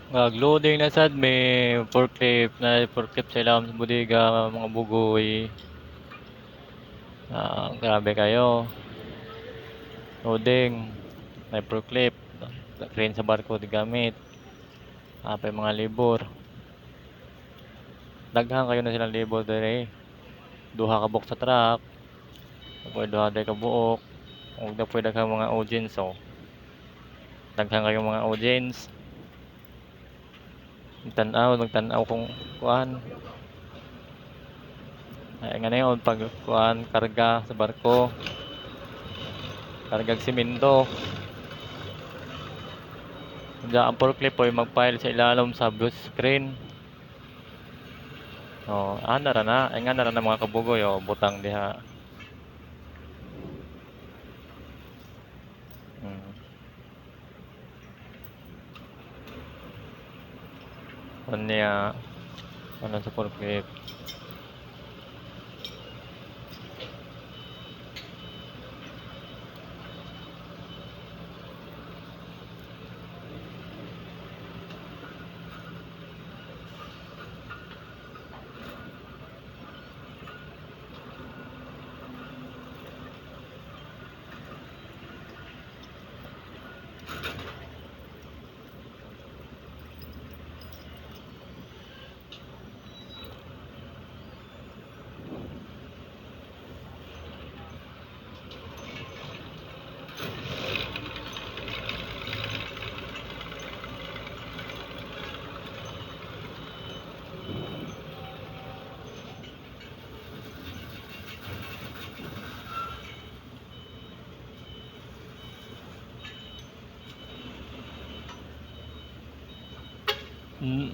Nag-loading na sad may forklift sa ilang bodega mga bugoy. Grabe kayo. Loading, may forklift, crane sa barko di gamit. Apay mga libor. Daghan kayo na silang libor dire. Duha ka buok sa truck. Pwede duha day ka buok. Huwag na pwede ka mga audience oh. Daghan kayong mga audience. Nagtanaw kung kuan. Ay nga na yun, pag kuan, karga sa barko. Kargag simento. Diyan ang forklift po yung mag-pile sa ilalom sa bus screen. Oh, nara na. Ay nga nara na mga kabugoy oh, butang diha. Hmm. Niya, ano sa forklift. Hmm.